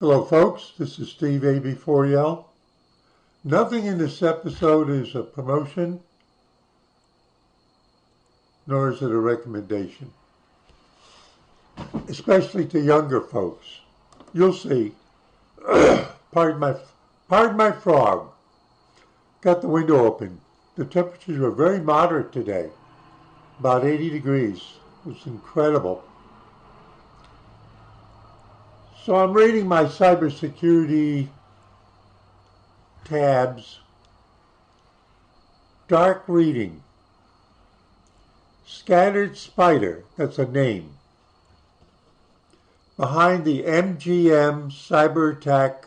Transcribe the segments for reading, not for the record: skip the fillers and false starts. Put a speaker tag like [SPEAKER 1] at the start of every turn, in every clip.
[SPEAKER 1] Hello folks, this is Steve AB4L. Nothing in this episode is a promotion, nor is it a recommendation, especially to younger folks. You'll see. Pardon my frog. Got the window open. The temperatures were very moderate today, about 80 degrees. It was incredible. So I'm reading my cybersecurity tabs. Dark reading. Scattered spider, that's a name, behind the MGM cyber attack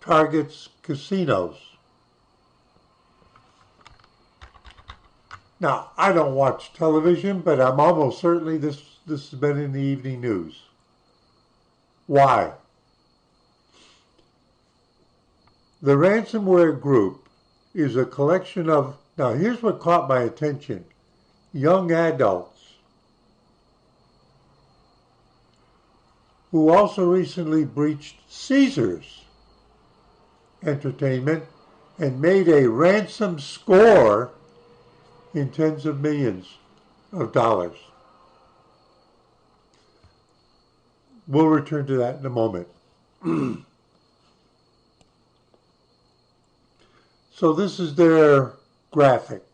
[SPEAKER 1] targets casinos. Now, I don't watch television, but I'm almost certainly this has been in the evening news. Why? The ransomware group is a collection of, now here's what caught my attention, young adults who also recently breached Caesars Entertainment and made a ransom score in tens of millions of dollars. We'll return to that in a moment. So this is their graphic.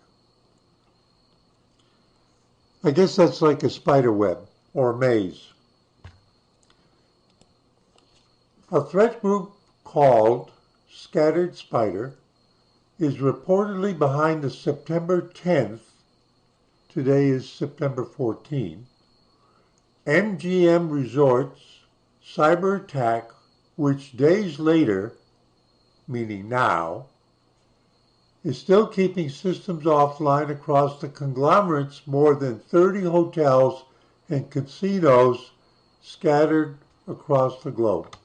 [SPEAKER 1] I guess that's like a spider web or a maze. A threat group called Scattered Spider is reportedly behind the September 10th, today is September 14th, MGM Resorts cyber attack, which days later, meaning now, is still keeping systems offline across the conglomerate's more than 30 hotels and casinos scattered across the globe.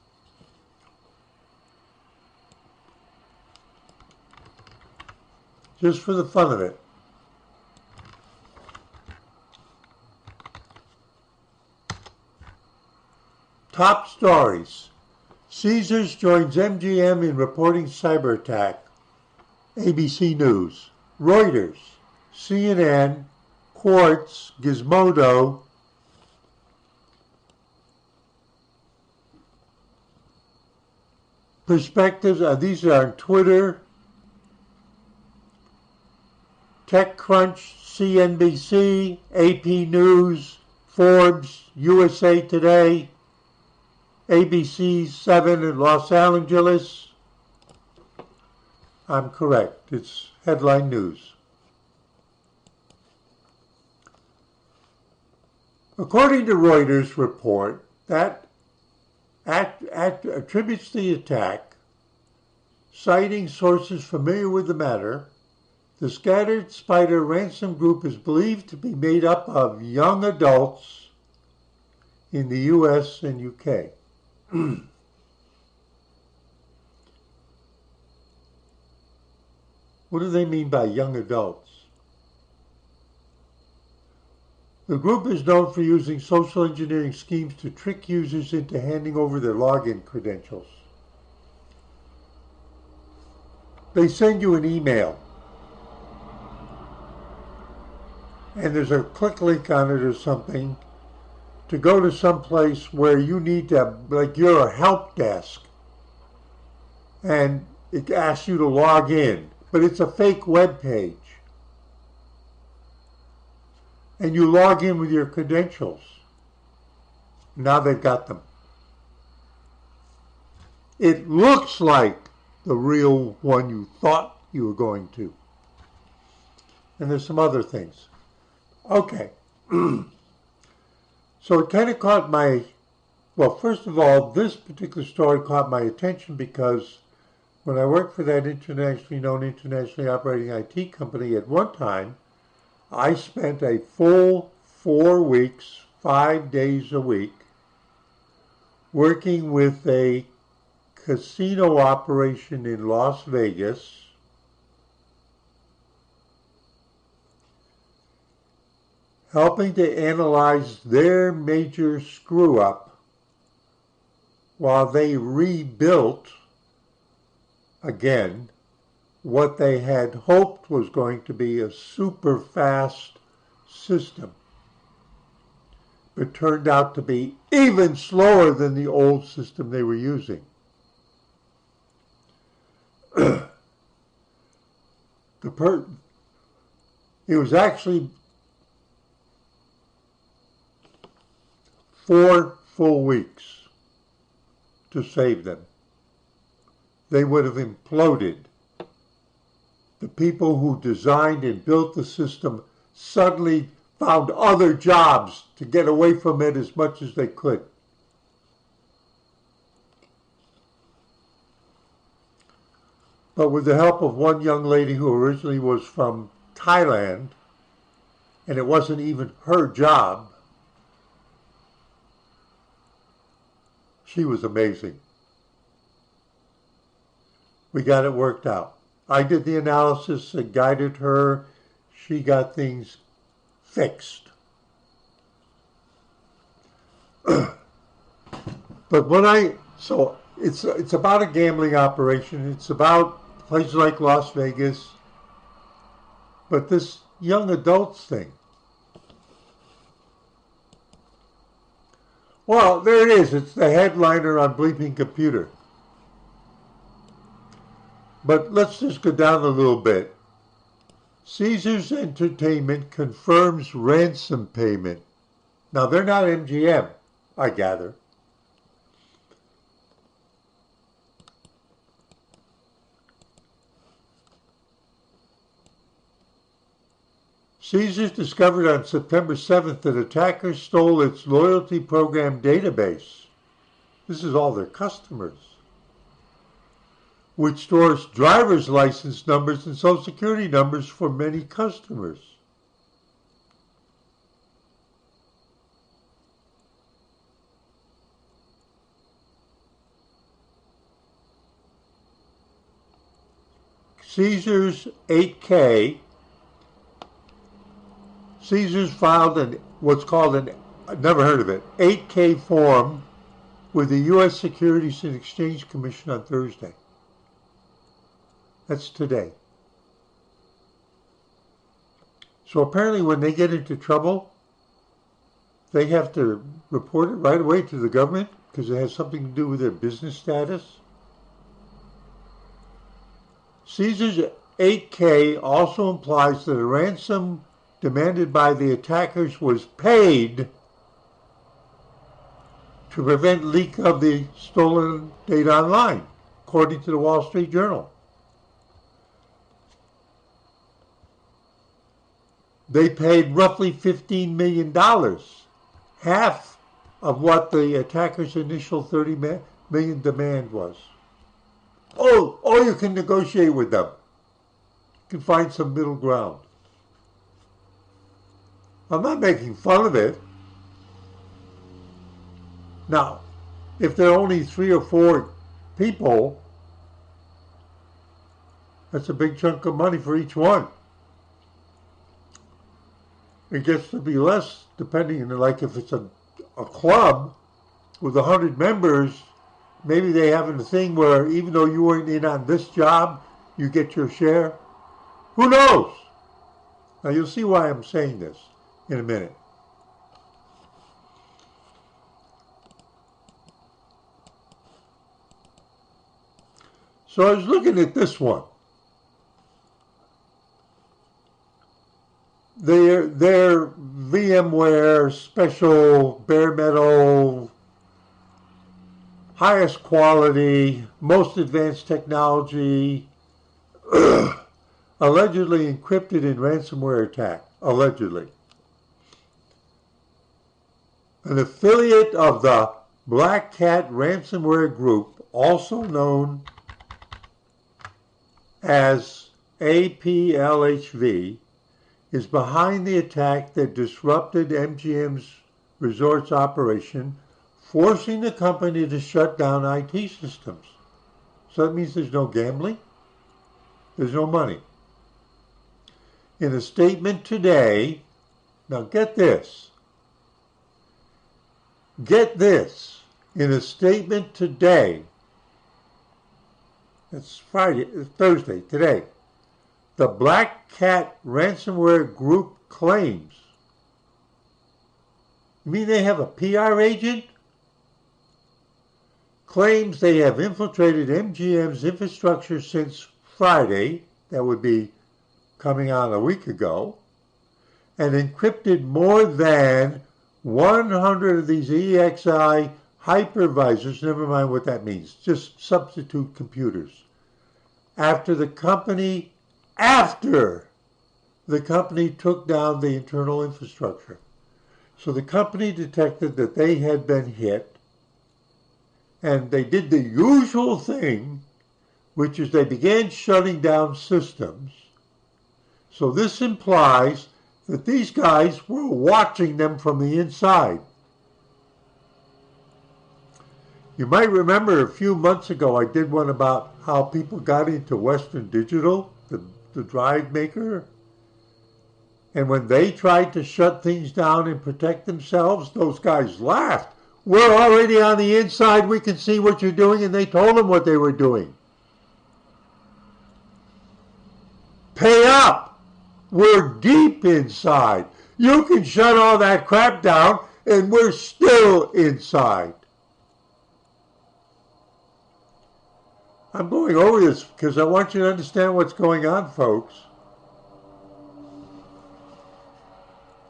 [SPEAKER 1] Just for the fun of it. Top stories. Caesars joins MGM in reporting cyber attack. ABC News, Reuters, CNN, Quartz, Gizmodo, Perspectives, these are on Twitter, TechCrunch, CNBC, AP News, Forbes, USA Today, ABC 7 in Los Angeles. I'm correct. It's headline news. According to Reuters report, that attributes the attack, citing sources familiar with the matter. The Scattered Spider ransom group is believed to be made up of young adults in the US and UK. What do they mean by young adults? The group is known for using social engineering schemes to trick users into handing over their login credentials. They send you an email, and there's a click link on it or something to go to some place where you need to, like you're a help desk, and it asks you to log in. But it's a fake web page. And you log in with your credentials. Now they've got them. It looks like the real one you thought you were going to. And there's some other things. Okay. So it kind of caught my, well, first of all, this particular story caught my attention because when I worked for that internationally known, internationally operating IT company at one time, I spent a full 4 weeks, 5 days a week, working with a casino operation in Las Vegas, helping to analyze their major screw-up while they rebuilt, again, what they had hoped was going to be a super fast system. But turned out to be even slower than the old system they were using. It was actually 4 full weeks to save them. They would have imploded. The people who designed and built the system suddenly found other jobs to get away from it as much as they could. But with the help of one young lady who originally was from Thailand, and it wasn't even her job, she was amazing. We got it worked out. I did the analysis and guided her. She got things fixed. But so it's about a gambling operation. It's about places like Las Vegas. But this young adults thing. Well, there it is. It's the headliner on Bleeping Computer. But let's just go down a little bit. Caesars Entertainment confirms ransom payment. Now, they're not MGM, I gather. Caesars discovered on September 7th that attackers stole its loyalty program database. This is all their customers, which stores driver's license numbers and social security numbers for many customers. Caesars 8K. Caesars filed what's called I've never heard of it, 8K form with the U.S. Securities and Exchange Commission on Thursday. That's today. So apparently when they get into trouble, they have to report it right away to the government because it has something to do with their business status. Caesars 8K also implies that a ransom demanded by the attackers was paid to prevent leak of the stolen data online, according to the Wall Street Journal. They paid roughly $15 million, half of what the attackers' initial $30 million demand was. Oh, or you can negotiate with them. You can find some middle ground. I'm not making fun of it. Now, if there are only 3 or 4 people, that's a big chunk of money for each one. It gets to be less depending, like if it's a club with 100 members, maybe they have a thing where even though you weren't in on this job, you get your share. Who knows? Now you'll see why I'm saying this in a minute. So I was looking at this one. Their VMware special bare metal, highest quality, most advanced technology, allegedly encrypted in ransomware attack. Allegedly. An affiliate of the Black Cat ransomware group, also known as APLHV, is behind the attack that disrupted MGM's resorts operation, forcing the company to shut down IT systems. So that means there's no gambling, there's no money. In a statement today, now get this, In a statement today, it's Thursday, today, the Black Cat ransomware group claims. You mean they have a PR agent? Claims they have infiltrated MGM's infrastructure since Friday, that would be coming on a week ago, and encrypted more than 100 of these EXI hypervisors, never mind what that means, just substitute computers, after the company took down the internal infrastructure. So the company detected that they had been hit, and they did the usual thing, which is they began shutting down systems. So this implies that these guys were watching them from the inside. You might remember a few months ago I did one about how people got into Western Digital, the drive maker. And when they tried to shut things down and protect themselves, those guys laughed. We're already on the inside, we can see what you're doing, and they told them what they were doing. Pay up! We're deep inside. You can shut all that crap down, and we're still inside. I'm going over this because I want you to understand what's going on, folks.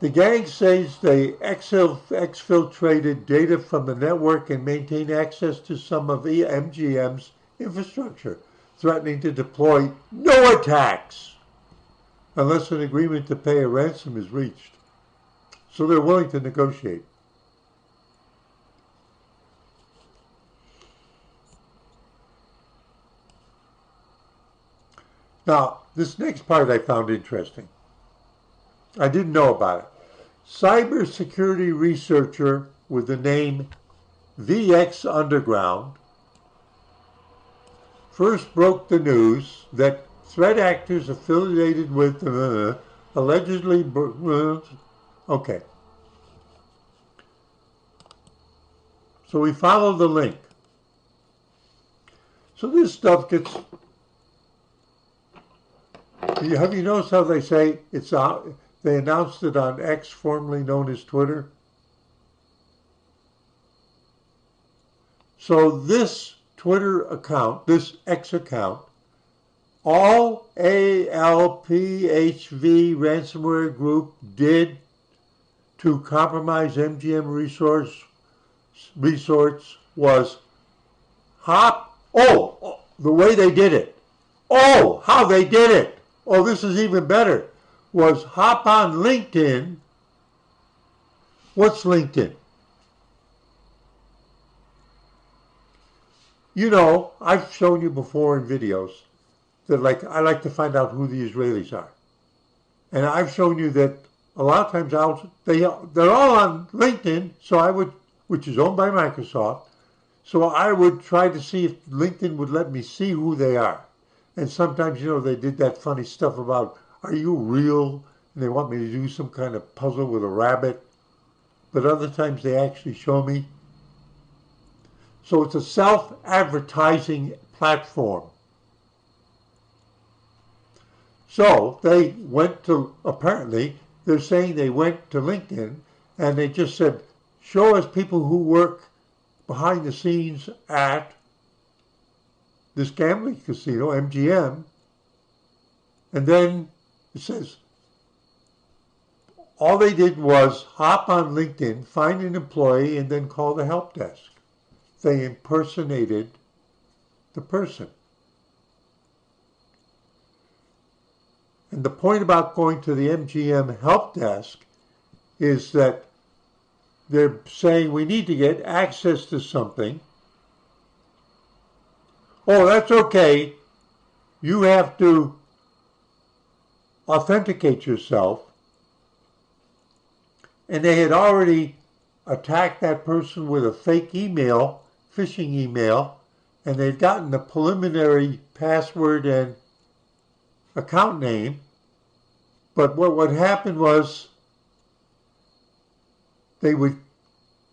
[SPEAKER 1] The gang says they exfiltrated data from the network and maintained access to some of MGM's infrastructure, threatening to deploy no attacks unless an agreement to pay a ransom is reached. So they're willing to negotiate. Now, this next part I found interesting. I didn't know about it. Cybersecurity researcher with the name VX Underground first broke the news that threat actors affiliated with allegedly... Okay. So we follow the link. So this stuff gets... Have you noticed how they say it's out? They announced it on X, formerly known as Twitter. So this Twitter account, this X account, all ALPHV ransomware group did to compromise MGM resource was the way they did it. Oh, how they did it. Oh, this is even better. Was hop on LinkedIn. What's LinkedIn? You know, I've shown you before in videos that I like to find out who the Israelis are. And I've shown you that a lot of times they're all on LinkedIn, which is owned by Microsoft. So I would try to see if LinkedIn would let me see who they are. And sometimes, you know, they did that funny stuff about, are you real? And they want me to do some kind of puzzle with a rabbit. But other times they actually show me. So it's a self-advertising platform. So they went to, apparently, they're saying they went to LinkedIn and they just said, show us people who work behind the scenes at this gambling casino, MGM, and then it says, all they did was hop on LinkedIn, find an employee, and then call the help desk. They impersonated the person. And the point about going to the MGM help desk is that they're saying we need to get access to something. Oh, that's okay. You have to authenticate yourself. And they had already attacked that person with a fake email, phishing email, and they'd gotten the preliminary password and account name. But what happened was they would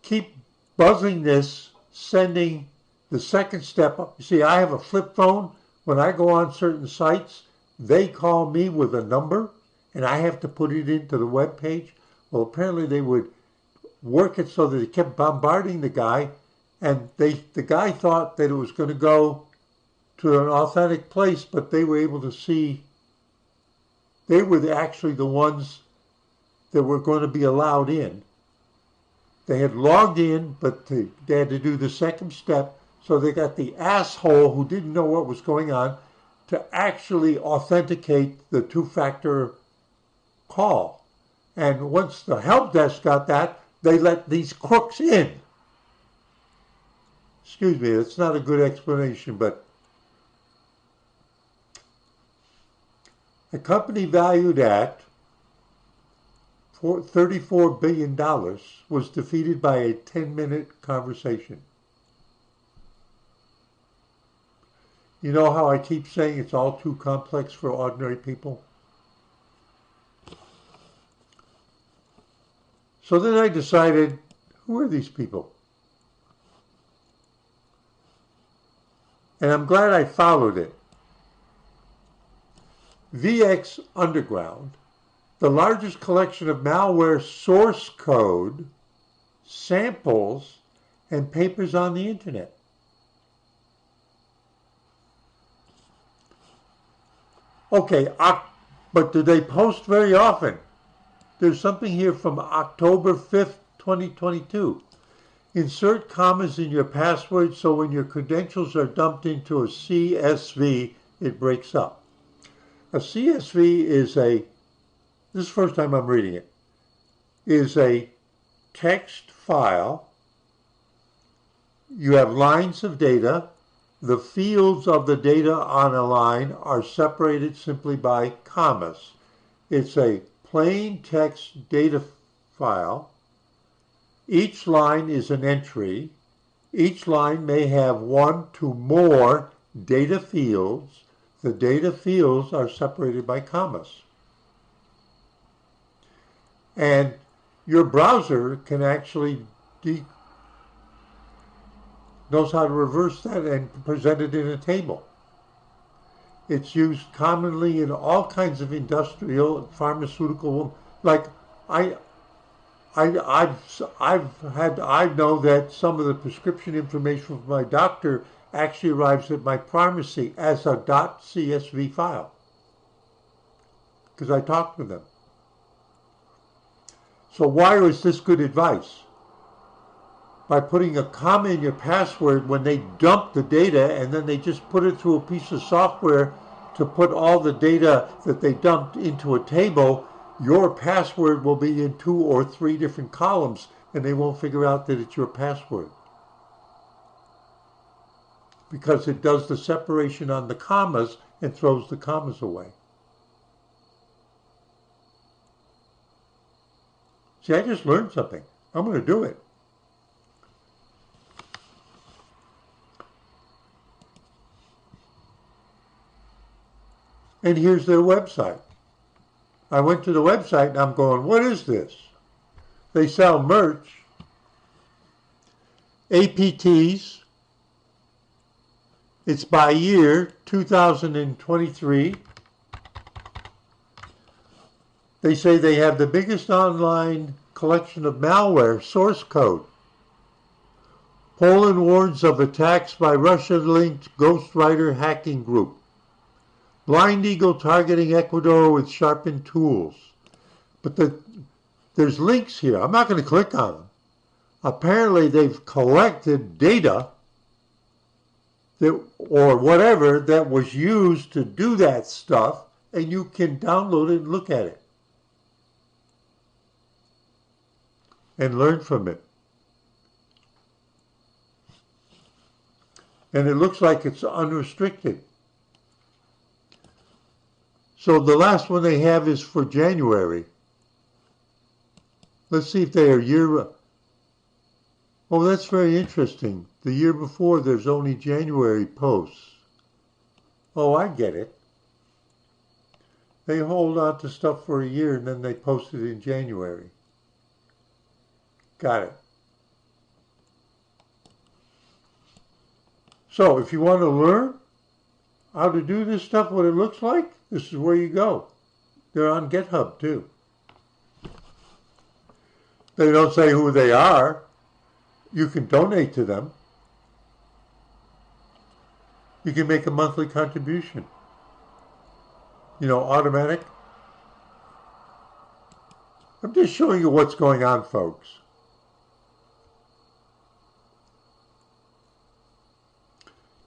[SPEAKER 1] keep buzzing this sending the second step up. You see, I have a flip phone. When I go on certain sites, they call me with a number, and I have to put it into the web page. Well, apparently they would work it so that they kept bombarding the guy, and the guy thought that it was going to go to an authentic place, but they were able to see they were actually the ones that were going to be allowed in. They had logged in, but they had to do the second step, so they got the asshole who didn't know what was going on to actually authenticate the two-factor call. And once the help desk got that, they let these crooks in. Excuse me, that's not a good explanation, but a company valued at $34 billion was defeated by a 10-minute conversation. You know how I keep saying it's all too complex for ordinary people? So then I decided, who are these people? And I'm glad I followed it. VX Underground, the largest collection of malware source code, samples, and papers on the internet. Okay, but do they post very often? There's something here from October 5th, 2022. Insert commas in your password so when your credentials are dumped into a CSV, it breaks up. A CSV is this is the first time I'm reading it, is a text file. You have lines of data. The fields of the data on a line are separated simply by commas. It's a plain text data file. Each line is an entry. Each line may have one to more data fields. The data fields are separated by commas. And your browser can actually knows how to reverse that and present it in a table. It's used commonly in all kinds of industrial, pharmaceutical, like I know that some of the prescription information from my doctor actually arrives at my pharmacy as a .csv file because I talked with them. So why was this good advice? By putting a comma in your password when they dump the data and then they just put it through a piece of software to put all the data that they dumped into a table, your password will be in 2 or 3 different columns and they won't figure out that it's your password. Because it does the separation on the commas and throws the commas away. See, I just learned something. I'm going to do it. And here's their website. I went to the website and I'm going, what is this? They sell merch, APTs. It's by year, 2023. They say they have the biggest online collection of malware source code. Poland warns of attacks by Russian-linked ghostwriter hacking group. Blind Eagle targeting Ecuador with sharpened tools. But there's links here. I'm not going to click on them. Apparently they've collected data that, or whatever that was used to do that stuff, and you can download it and look at it. And learn from it. And it looks like it's unrestricted. So the last one they have is for January. Let's see if they are year. Oh, that's very interesting. The year before, there's only January posts. Oh, I get it. They hold on to stuff for a year and then they post it in January. Got it. So if you want to learn how to do this stuff, what it looks like, this is where you go. They're on GitHub too. They don't say who they are. You can donate to them. You can make a monthly contribution. You know, automatic. I'm just showing you what's going on, folks.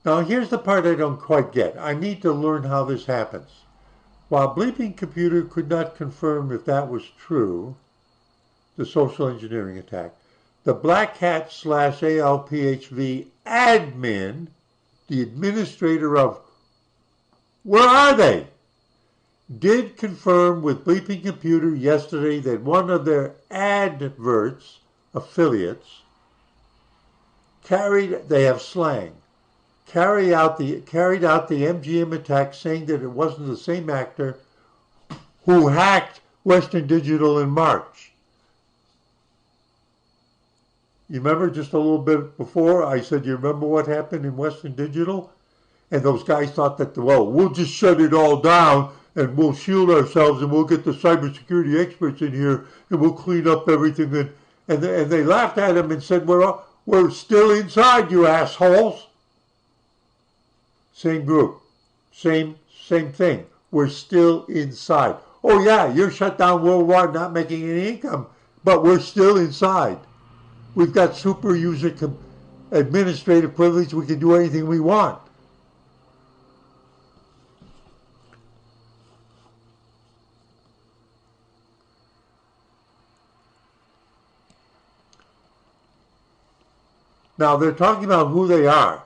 [SPEAKER 1] Now, here's the part I don't quite get. I need to learn how this happens. While Bleeping Computer could not confirm if that was true, the social engineering attack, the Black Hat / ALPHV admin, the administrator of Where Are They?, did confirm with Bleeping Computer yesterday that one of their adverts affiliates they have slang, carried out the MGM attack, saying that it wasn't the same actor who hacked Western Digital in March. You remember just a little bit before I said, you remember what happened in Western Digital? And those guys thought that, well, we'll just shut it all down and we'll shield ourselves and we'll get the cybersecurity experts in here and we'll clean up everything. And they laughed at him and said, we're still inside, you assholes. Same group, same thing. We're still inside. Oh yeah, you're shut down worldwide, not making any income, but we're still inside. We've got super user administrative privilege. We can do anything we want. Now they're talking about who they are.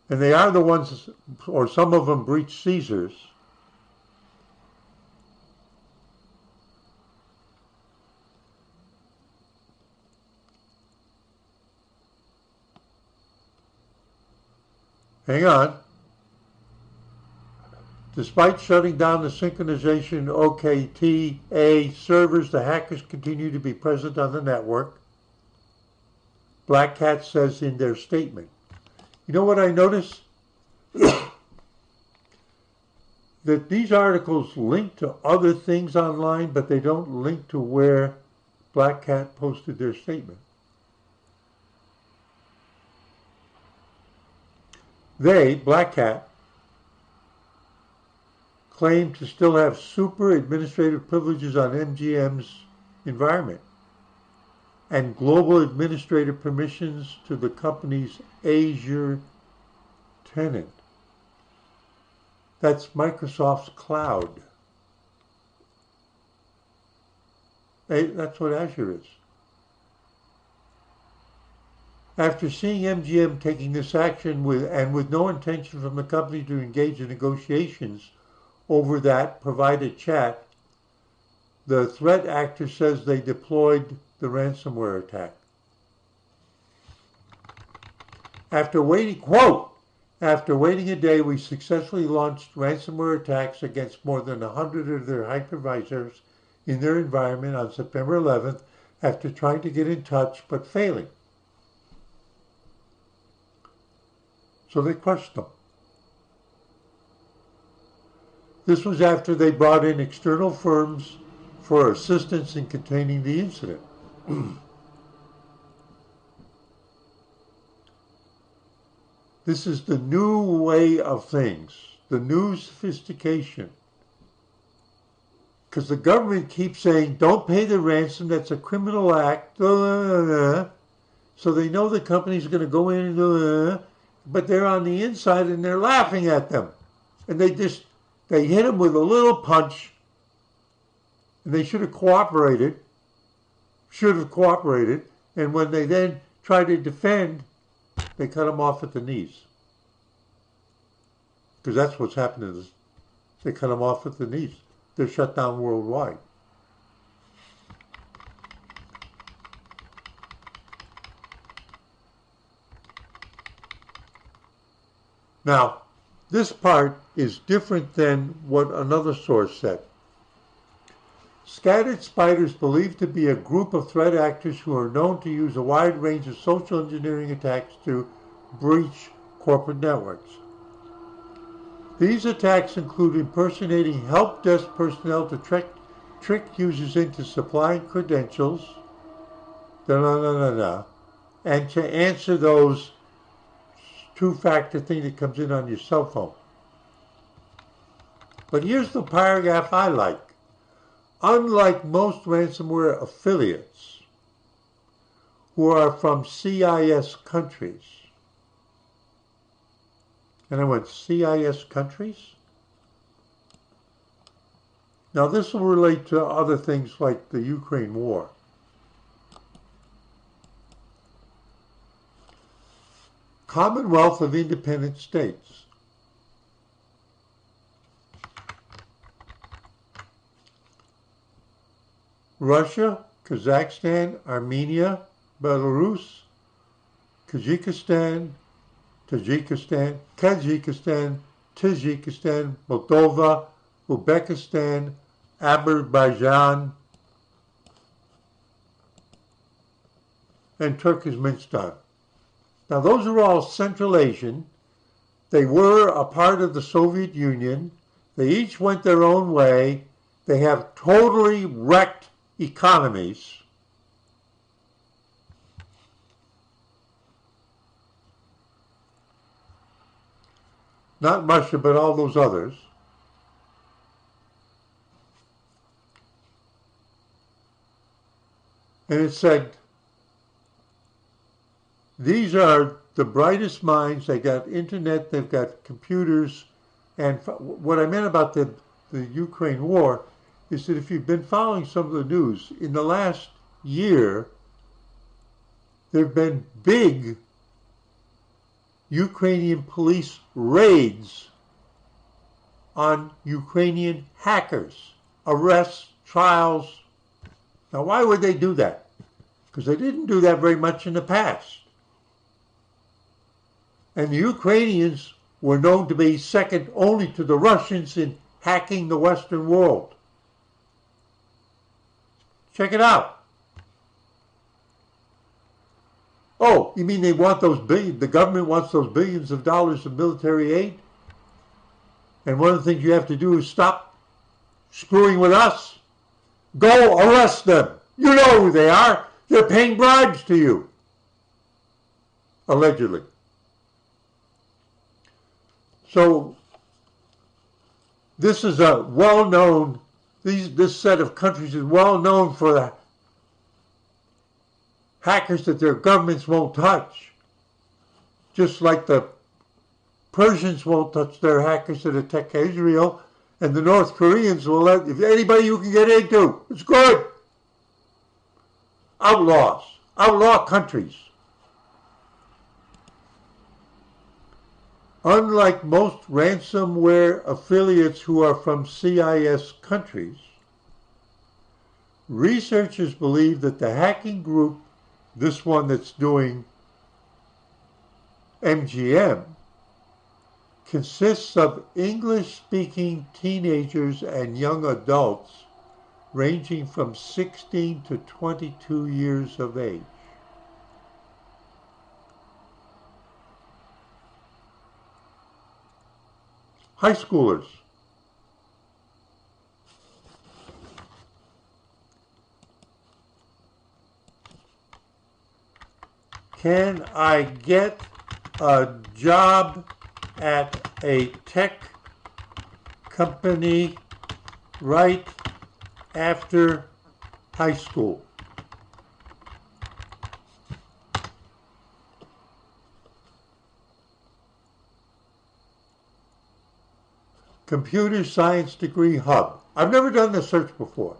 [SPEAKER 1] And they are the ones, or some of them breached Caesars. Hang on. Despite shutting down the synchronization OKTA servers, the hackers continue to be present on the network, Black Cat says in their statement. You know what I noticed? That these articles link to other things online, but they don't link to where Black Cat posted their statement. They, Black Cat, claim to still have super administrative privileges on MGM's environment and global administrative permissions to the company's Azure tenant. That's Microsoft's cloud. That's what Azure is. After seeing MGM taking this action with no intention from the company to engage in negotiations over that provided chat, the threat actor says they deployed the ransomware attack. After waiting, quote, after waiting a day, we successfully launched ransomware attacks against more than 100 of their hypervisors in their environment on September 11th after trying to get in touch but failing. So they crushed them. This was after they brought in external firms for assistance in containing the incident. This is the new way of things, the new sophistication. Because the government keeps saying, don't pay the ransom, that's a criminal act. So they know the company's going to go in and but they're on the inside and they're laughing at them. And they hit them with a little punch. And they should have cooperated. And when they then try to defend, they cut them off at the knees. Because that's what's happening. They cut them off at the knees. They're shut down worldwide. Now, this part is different than what another source said. Scattered spiders believed to be a group of threat actors who are known to use a wide range of social engineering attacks to breach corporate networks. These attacks include impersonating help desk personnel to trick users into supplying credentials, and to answer those two-factor thing that comes in on your cell phone. But here's the paragraph I like. Unlike most ransomware affiliates who are from CIS countries, and I went, CIS countries? Now this will relate to other things like the Ukraine war. Commonwealth of Independent States. Russia, Kazakhstan, Armenia, Belarus, Tajikistan, Tajikistan, Moldova, Uzbekistan, Azerbaijan, and Turkmenistan. Now those are all Central Asian. They were a part of the Soviet Union. They each went their own way. They have totally wrecked economies. Not Russia, but all those others. And it said, these are the brightest minds. They got internet, they've got computers. And what I meant about the Ukraine war is that if you've been following some of the news, in the last year, there have been big Ukrainian police raids on Ukrainian hackers, arrests, trials. Now, why would they do that? Because they didn't do that very much in the past. And the Ukrainians were known to be second only to the Russians in hacking the Western world. Check it out. Oh, you mean they want those billions, the government wants those billions of dollars of military aid? And one of the things you have to do is stop screwing with us. Go arrest them. You know who they are. They're paying bribes to you. Allegedly. So, this is a well-known, this set of countries is well known for the hackers that their governments won't touch. Just like the Persians won't touch their hackers that attack Israel, and the North Koreans will let, if anybody you can get into, it's good. Outlaws, outlaw countries. Unlike most ransomware affiliates who are from CIS countries, researchers believe that the hacking group, this one that's doing MGM, consists of English-speaking teenagers and young adults ranging from 16 to 22 years of age. High schoolers. Can I get a job at a tech company right after high school? Computer Science Degree Hub. I've never done this search before.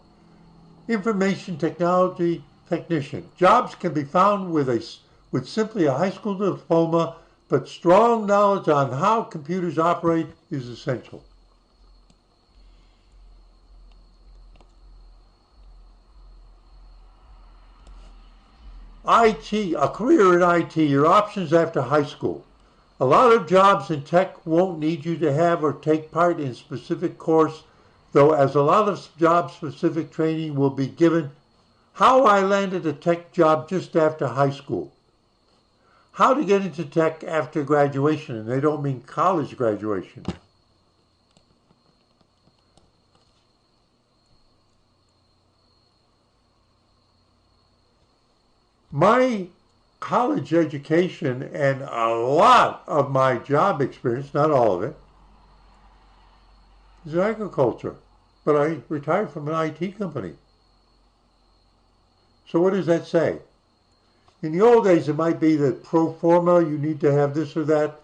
[SPEAKER 1] Information Technology Technician. Jobs can be found with simply a high school diploma, but strong knowledge on how computers operate is essential. IT, a career in IT, your options after high school. A lot of jobs in tech won't need you to have or take part in a specific course though as a lot of job-specific training will be given. How I landed a tech job just after high school. How to get into tech after graduation, and they don't mean college graduation. My college education and a lot of my job experience, not all of it, is in agriculture. But I retired from an IT company. So what does that say? In the old days, it might be that pro forma, you need to have this or that,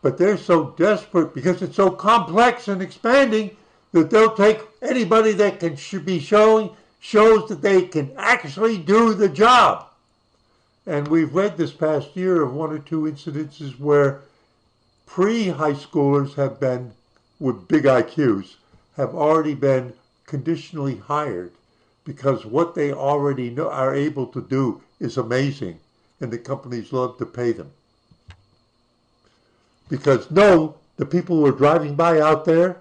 [SPEAKER 1] but they're so desperate because it's so complex and expanding that they'll take anybody that can be shows that they can actually do the job. And we've read this past year of one or two incidences where pre-high schoolers have been, with big IQs, have already been conditionally hired because what they already know are able to do is amazing, and the companies love to pay them. Because no, the people who are driving by out there,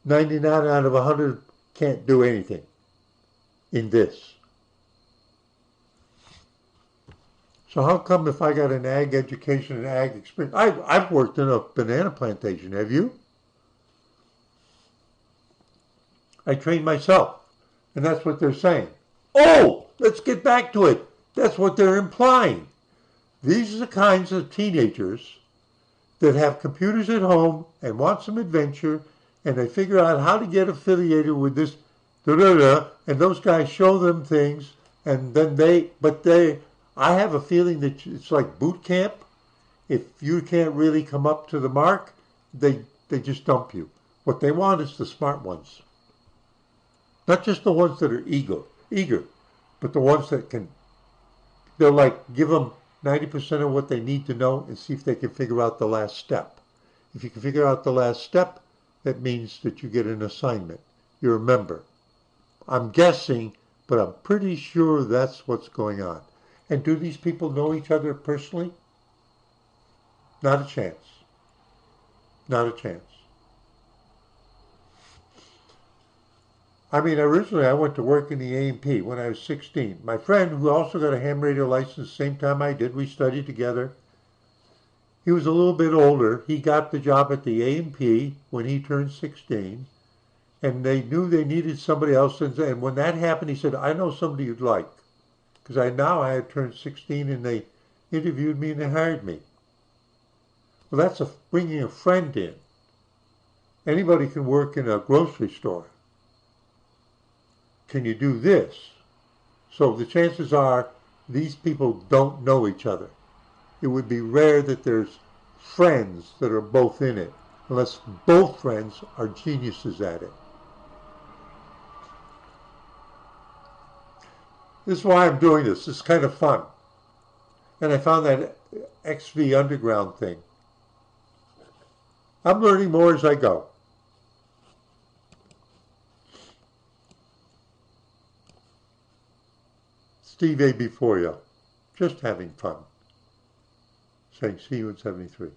[SPEAKER 1] 99 out of 100 can't do anything in this. So how come if I got an ag education and ag experience, I've worked in a banana plantation, have you? I trained myself, and that's what they're saying. Oh, let's get back to it. That's what they're implying. These are the kinds of teenagers that have computers at home and want some adventure, and they figure out how to get affiliated with this, and those guys show them things, and then I have a feeling that it's like boot camp. If you can't really come up to the mark, they just dump you. What they want is the smart ones. Not just the ones that are eager, but the ones that can, they'll like give them 90% of what they need to know and see if they can figure out the last step. If you can figure out the last step, that means that you get an assignment. You're a member. I'm guessing, but I'm pretty sure that's what's going on. And do these people know each other personally? Not a chance. Not a chance. I mean, originally I went to work in the A&P when I was 16. My friend, who also got a ham radio license the same time I did, we studied together. He was a little bit older. He got the job at the A&P when he turned 16. And they knew they needed somebody else. And when that happened, he said, I know somebody you'd like. Because I had turned 16 and they interviewed me and they hired me. Well, that's bringing a friend in. Anybody can work in a grocery store. Can you do this? So the chances are these people don't know each other. It would be rare that there's friends that are both in it, unless both friends are geniuses at it. This is why I'm doing this. It's kind of fun. And I found that XV Underground thing. I'm learning more as I go. Steve A. before you. Just having fun. Saying see you in 73.